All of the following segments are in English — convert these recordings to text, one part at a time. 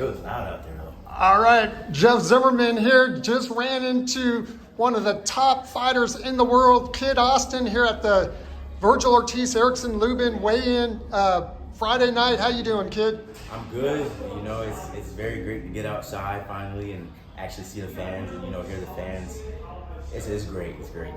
It was loud out there, though. All right, Jeff Zimmerman here. Just ran into one of the top fighters in the world, Kid Austin, here at the Vergil Ortiz Erickson Lubin weigh-in Friday night. How you doing, Kid? I'm good. You know, it's very great to get outside finally and actually see the fans and, hear the fans. It's great. It's great.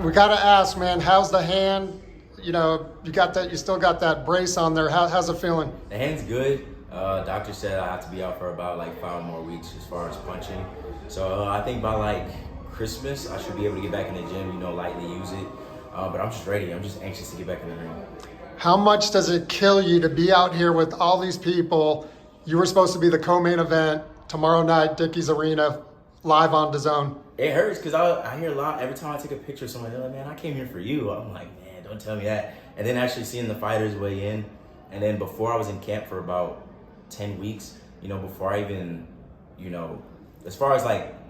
We got to ask, man, how's the hand? You got that. You still got that brace on there. How's it feeling? The hand's good. Doctor said I have to be out for about 5 more weeks as far as punching. So I think by Christmas I should be able to get back in the gym. Lightly use it. But I'm just ready. I'm just anxious to get back in the ring. How much does it kill you to be out here with all these people? You were supposed to be the co-main event tomorrow night, Dickies Arena, live on DAZN. It hurts because I hear a lot. Every time I take a picture of somebody, they're like, man, I came here for you. I'm like, man, don't tell me that. And then actually seeing the fighters weigh in. And then before I was in camp for about 10 weeks, before I even, as far as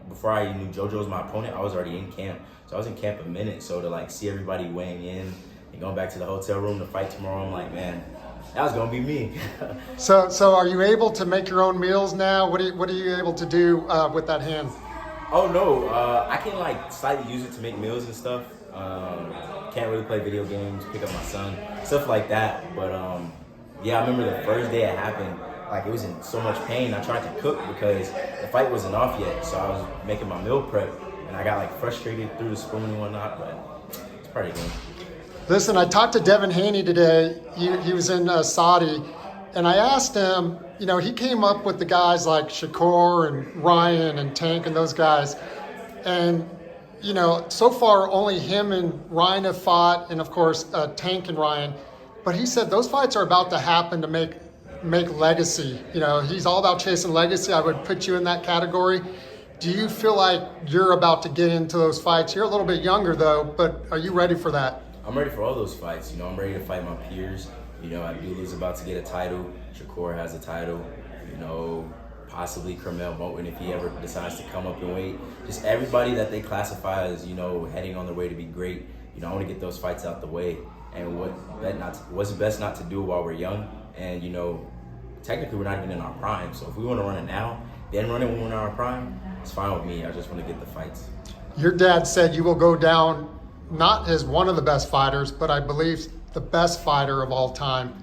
before I knew JoJo was my opponent, I was already in camp. So I was in camp a minute. So to see everybody weighing in and going back to the hotel room to fight tomorrow, I'm like, man, that was gonna be me. So are you able to make your own meals now? What are you able to do with that hand? Oh no, I can slightly use it to make meals and stuff. Can't really play video games, pick up my son, stuff like that. But yeah, I remember the first day it happened, it was in so much pain. I tried to cook because the fight wasn't off yet, so I was making my meal prep, and I got frustrated through the spoon and whatnot. But it's part of the game. Listen, I talked to Devin Haney today. He was in Saudi, and I asked him. He came up with the guys like Shakur and Ryan and Tank and those guys, and so far only him and Ryan have fought, and of course Tank and Ryan. But he said those fights are about to happen to make legacy. He's all about chasing legacy. I would put you in that category. Do you feel like you're about to get into those fights? You're a little bit younger though, but are you ready for that? I'm ready for all those fights. I'm ready to fight my peers. Abdulah's about to get a title. Shakur has a title. Possibly Kermel Moten if he ever decides to come up in weight. Just everybody that they classify as, heading on their way to be great. I want to get those fights out the way. And what's best not to do while we're young. And, technically we're not even in our prime. So if we want to run it now, then run it when we're in our prime, it's fine with me. I just want to get the fights. Your dad said you will go down not as one of the best fighters, but I believe the best fighter of all time.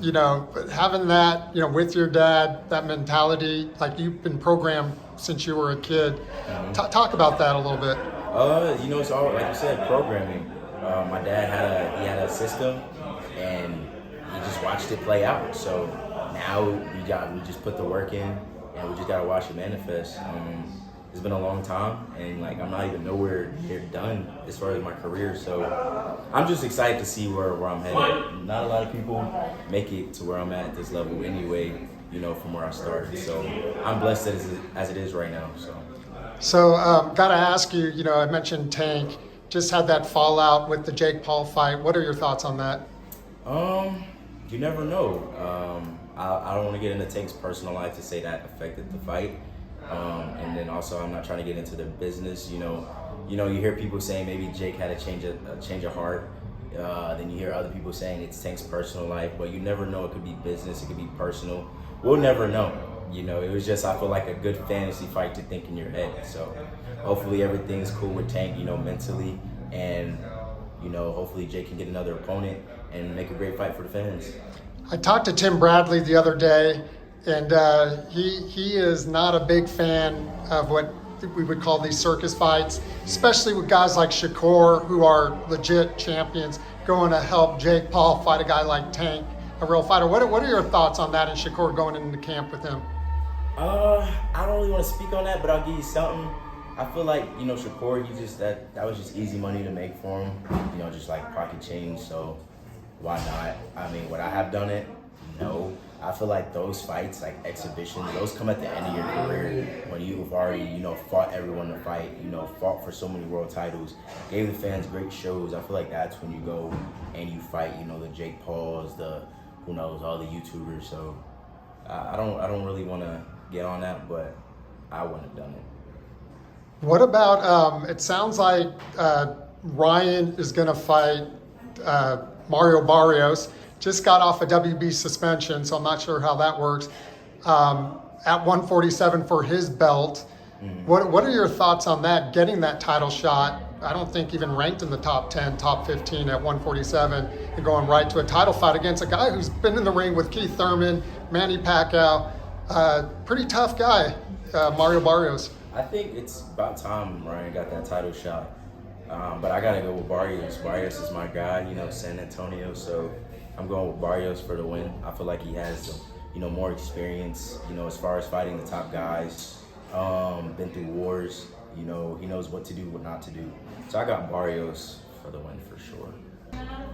But having that, with your dad, that mentality, you've been programmed since you were a kid. Mm-hmm. Talk about that a little bit. It's all, like you said, programming. My dad had a system, and he just watched it play out. So now we just put the work in, and we just gotta watch it manifest. It's been a long time, and I'm not even nowhere near done as far as my career. So I'm just excited to see where I'm headed. Not a lot of people make it to where I'm at this level anyway, from where I started. So I'm blessed as it is right now. So gotta ask you, I mentioned Tank, just had that fallout with the Jake Paul fight. What are your thoughts on that? You never know. I don't want to get into Tank's personal life to say that affected the fight. And then also, I'm not trying to get into the business. You hear people saying maybe Jake had a change of heart. Then you hear other people saying it's Tank's personal life, but you never know. It could be business. It could be personal. We'll never know. It was just, I feel like a good fantasy fight to think in your head. So hopefully everything's cool with Tank, mentally, and hopefully Jake can get another opponent and make a great fight for the fans. I talked to Tim Bradley the other day. And he is not a big fan of what we would call these circus fights, especially with guys like Shakur, who are legit champions, going to help Jake Paul fight a guy like Tank, a real fighter. What are your thoughts on that and Shakur going into camp with him? I don't really want to speak on that, but I'll give you something. I feel like, Shakur, that was just easy money to make for him, just pocket change, so why not? I mean, would I have done it? No. I feel like those fights, exhibitions, those come at the end of your career when you've already, fought everyone to fight, fought for so many world titles, gave the fans great shows. I feel like that's when you go and you fight, the Jake Pauls, who knows, all the YouTubers. So I don't really want to get on that, but I wouldn't have done it. What about, it sounds like Ryan is going to fight Mario Barios. Just got off a WB suspension, so I'm not sure how that works. at 147 for his belt. What are your thoughts on that, getting that title shot? I don't think even ranked in the top 10, top 15 at 147, and going right to a title fight against a guy who's been in the ring with Keith Thurman, Manny Pacquiao, pretty tough guy, Mario Barrios. I think it's about time Ryan got that title shot. But I got to go with Barios. Barios is my guy, San Antonio. So I'm going with Barios for the win. I feel like he has, more experience, as far as fighting the top guys. Been through wars. He knows what to do, what not to do. So I got Barios for the win for sure.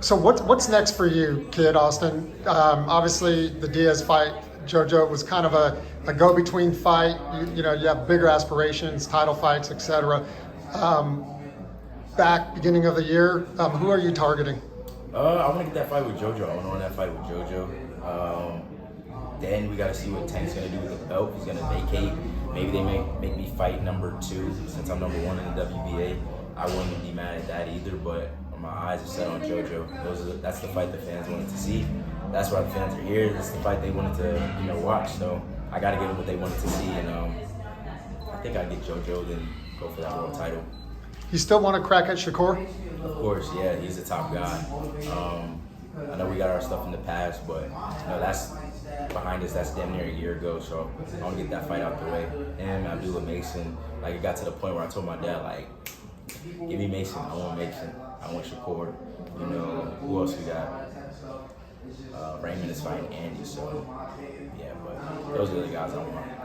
So what's next for you, kid Austin? Obviously, the Diaz fight, JoJo, was kind of a go-between fight. You have bigger aspirations, title fights, etc. Back beginning of the year, who are you targeting? I want to get that fight with JoJo. I want to run that fight with JoJo. Then we got to see what Tank's going to do with the belt. He's going to vacate. Maybe they make me fight number 2 since I'm number 1 in the WBA. I wouldn't be mad at that either, but my eyes are set on JoJo. That's the fight the fans wanted to see. That's why the fans are here. That's the fight they wanted to watch. So I got to give them what they wanted to see, and I think I'd get JoJo, then go for that world title. You still want to crack at Shakur? Of course, yeah, he's a top guy. I know we got our stuff in the past, but that's behind us. That's damn near a year ago, so I want to get that fight out the way. And Abdullah Mason, it got to the point where I told my dad, give me Mason. I want Mason. I want Shakur. Who else we got? Raymond is fighting Andy, so yeah, but those are the guys I want.